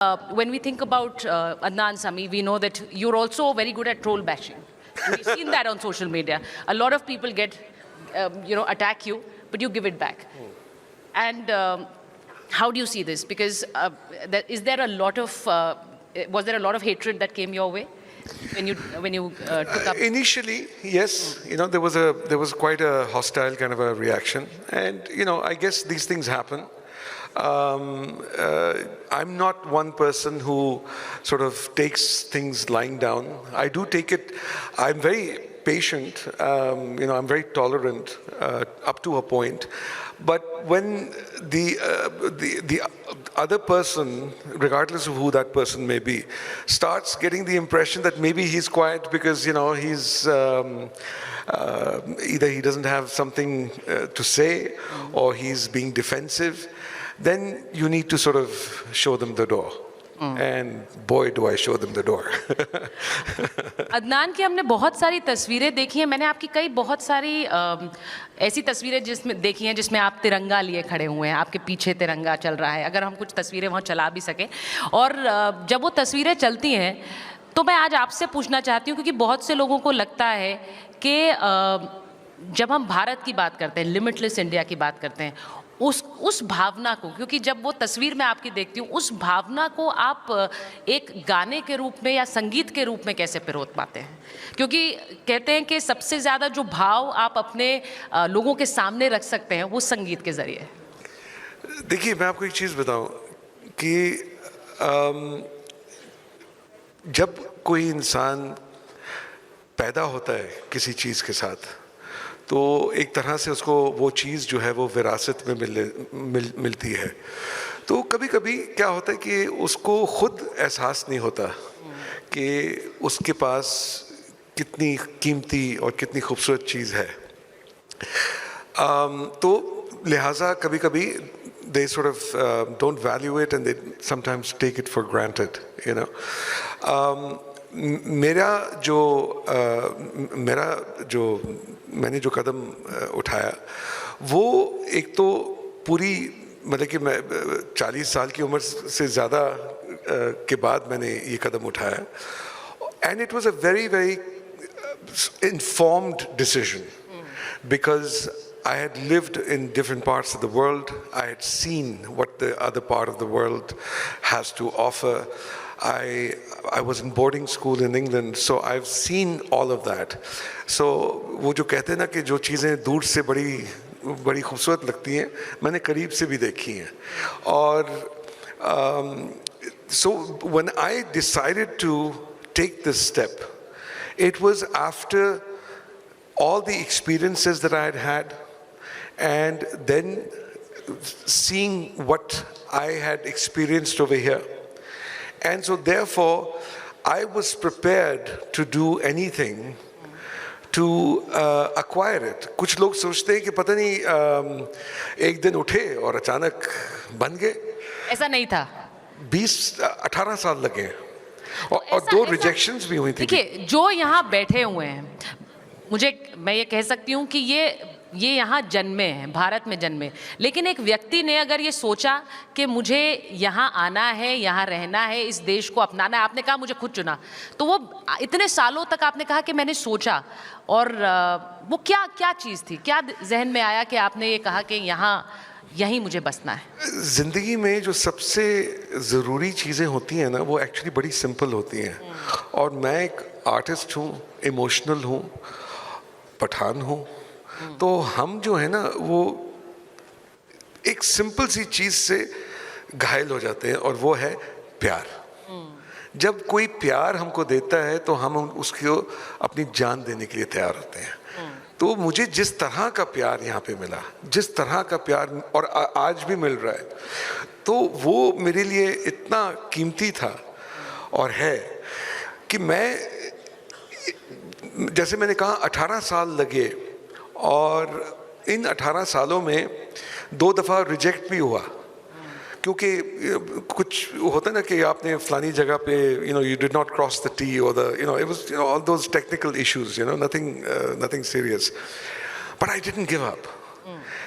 When we think about Adnan Sami, we know that you're also very good at troll bashing. And we've seen that on social media. A lot of people attack you, but you give it back. And how do you see this? Because was there a lot of hatred that came your way when you took up? Initially, yes. There was quite a hostile kind of a reaction, and I guess these things happen. I'm not one person who sort of takes things lying down. I do take it. I'm very patient. I'm very tolerant up to a point. But when the other person, regardless of who that person may be, starts getting the impression that maybe he's quiet because he's either he doesn't have something to say or he's being defensive, then you need to sort of show them the door. And boy, do I show them the door. Adnan की हमने बहुत सारी तस्वीरें देखी हैं. मैंने आपकी कई बहुत सारी ऐसी तस्वीरें जिसमें देखी हैं जिसमें आप तिरंगा लिए खड़े हुए हैं, आपके पीछे तिरंगा चल रहा है. अगर हम कुछ तस्वीरें वहाँ चला भी सकें, और जब वो तस्वीरें चलती हैं तो मैं आज आपसे पूछना चाहती हूँ, क्योंकि बहुत से लोगों को लगता है कि जब हम भारत की बात करते हैं, लिमिटलेस इंडिया की बात करते हैं, उस भावना को, क्योंकि जब वो तस्वीर मैं आपकी देखती हूँ, उस भावना को आप एक गाने के रूप में या संगीत के रूप में कैसे पिरोत पाते हैं? क्योंकि कहते हैं कि सबसे ज़्यादा जो भाव आप अपने लोगों के सामने रख सकते हैं वो संगीत के ज़रिए. देखिए, मैं आपको एक चीज़ बताऊं कि जब कोई इंसान पैदा होता है किसी चीज़ के साथ, तो एक तरह से उसको वो चीज़ जो है वो विरासत में मिलती है. तो कभी कभी क्या होता है कि उसको खुद एहसास नहीं होता कि उसके पास कितनी कीमती और कितनी खूबसूरत चीज़ है. तो लिहाजा कभी कभी they sort of don't value it and they sometimes take it for granted, मैंने जो कदम उठाया वो एक तो पूरी मतलब कि मैं 40 साल की उम्र से ज़्यादा के बाद मैंने ये कदम उठाया. And it was a very, very informed decision because I had lived in different parts of the world. I had seen what the other part of the world has to offer. I was in boarding school in England, so I've seen all of that. So वो जो कहते हैं ना कि जो चीज़ें दूर से बड़ी खूबसूरत लगती हैं, मैंने करीब से भी देखी हैं. और so when I decided to take this step, it was after all the experiences that I had had, and then seeing what I had experienced over here. And so therefore, I was prepared to do anything to acquire it. कुछ लोग सोचते हैं कि पता नहीं एक दिन उठे और अचानक बन गए. ऐसा नहीं था. 18 साल लगे और 2 रिजेक्शंस भी हुई थी. देखिए, जो यहाँ बैठे हुए हैं, मैं ये कह सकती हूँ कि ये यहाँ जन्मे हैं, भारत में जन्मे, लेकिन एक व्यक्ति ने अगर ये सोचा कि मुझे यहाँ आना है, यहाँ रहना है, इस देश को अपनाना है, आपने कहा मुझे खुद चुना, तो वो इतने सालों तक आपने कहा कि मैंने सोचा, और वो क्या चीज़ थी, क्या जहन में आया कि आपने ये कहा कि यहीं मुझे बसना है? ज़िंदगी में जो सबसे ज़रूरी चीज़ें होती हैं ना, वो एक्चुअली बड़ी सिंपल होती हैं. और मैं एक आर्टिस्ट हूँ, इमोशनल हूँ, पठान हूँ. तो हम जो है ना वो एक सिंपल सी चीज़ से घायल हो जाते हैं, और वो है प्यार. जब कोई प्यार हमको देता है तो हम उसको अपनी जान देने के लिए तैयार होते हैं. तो मुझे जिस तरह का प्यार यहाँ पे मिला, जिस तरह का प्यार और आज भी मिल रहा है, तो वो मेरे लिए इतना कीमती था और है कि मैं, जैसे मैंने कहा, 18 साल लगे, और इन 18 सालों में 2 दफ़ा रिजेक्ट भी हुआ. क्योंकि कुछ होता है ना कि आपने फलानी जगह पे you did not cross the T, or the it was all those technical issues, nothing serious, but I didn't give up.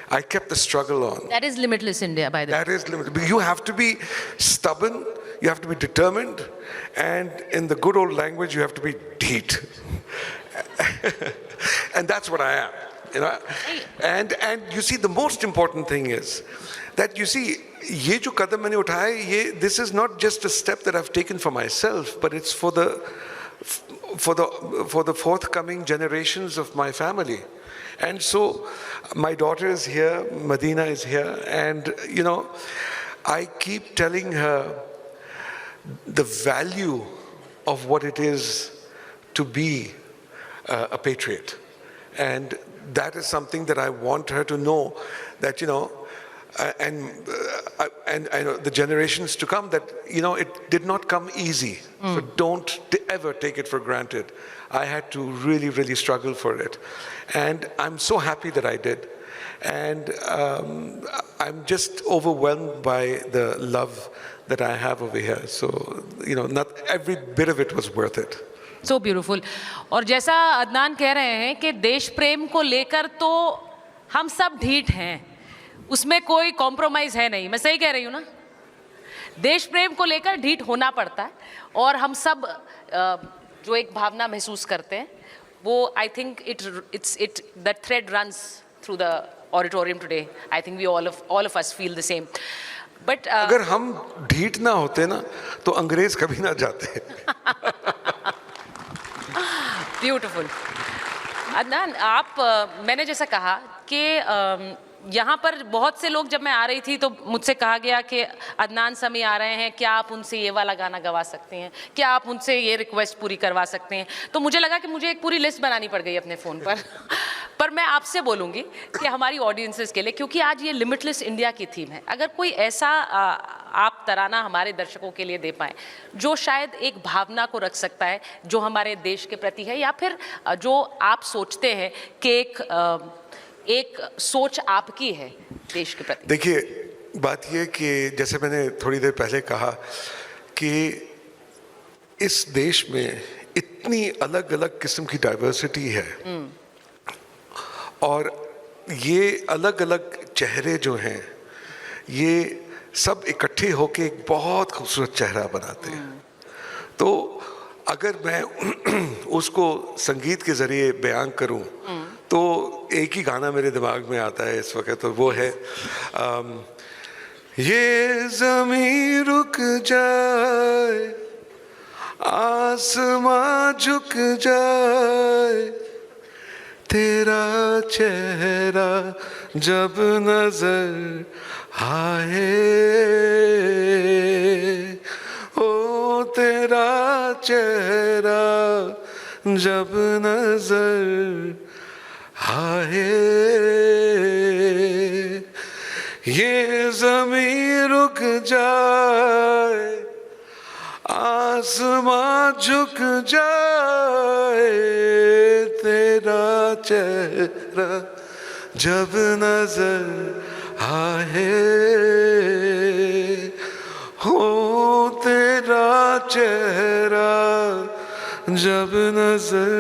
I kept the struggle on. That is limitless India, by the way. That is limitless. You have to be stubborn. you have to be determined, and in the good old language, you have to be dheet. And that's what I am, you know. And you see, the most important thing is that, you see, ये जो कदम मैंने उठाया, ये, this is not just a step that I've taken for myself, but it's for the forthcoming generations of my family. And so my daughter is here, Medina is here, and you know, I keep telling her the value of what it is to be a patriot. And that is something that I want her to know, that, you know, and I know the generations to come, that, you know, it did not come easy. So don't ever take it for granted. I had to really, really struggle for it. And I'm so happy that I did. And I'm just overwhelmed by the love that I have over here. So, you know, not every bit of it was worth it. So beautiful. और जैसा अदनान कह रहे हैं कि देश प्रेम को लेकर तो हम सब ढीठ हैं, उसमें कोई कॉम्प्रोमाइज़ है नहीं. मैं सही कह रही हूँ ना? देश प्रेम को लेकर ढीठ होना पड़ता है, और हम सब जो एक भावना महसूस करते हैं, वो I think it the thread runs through the auditorium today. I think we all of us feel the same. But अगर हम ढीठ ना होते ना, तो अंग्रेज कभी ना जाते. ब्यूटीफुल. अदनान, आप मैंने जैसा कहा कि यहाँ पर बहुत से लोग, जब मैं आ रही थी तो मुझसे कहा गया कि अदनान समी आ रहे हैं, क्या आप उनसे ये वाला गाना गवा सकते हैं, क्या आप उनसे ये रिक्वेस्ट पूरी करवा सकते हैं. तो मुझे लगा कि मुझे एक पूरी लिस्ट बनानी पड़ गई अपने फ़ोन पर. पर मैं आपसे बोलूँगी कि हमारी ऑडियंसेस के लिए, क्योंकि आज ये लिमिटलेस इंडिया की थीम है, अगर कोई ऐसा आप तराना हमारे दर्शकों के लिए दे पाएँ जो शायद एक भावना को रख सकता है जो हमारे देश के प्रति है, या फिर जो आप सोचते हैं कि एक सोच आपकी है देश के प्रति. देखिए, बात यह कि जैसे मैंने थोड़ी देर पहले कहा कि इस देश में इतनी अलग अलग किस्म की डाइवर्सिटी है, और ये अलग अलग चेहरे जो हैं, ये सब इकट्ठे होके एक बहुत खूबसूरत चेहरा बनाते हैं. तो अगर मैं उसको संगीत के ज़रिए बयान करूं, तो एक ही गाना मेरे दिमाग में आता है इस वक्त, तो वो है ये ज़मीं रुक जाए, आसमां झुक जाए, तेरा चेहरा जब नजर आए, ओ तेरा चेहरा जब नजर आए, ये ज़मीं रुक जाए, आसमां झुक जाए, तेरा चेहरा जब नजर आए, हो तेरा चेहरा जब नजर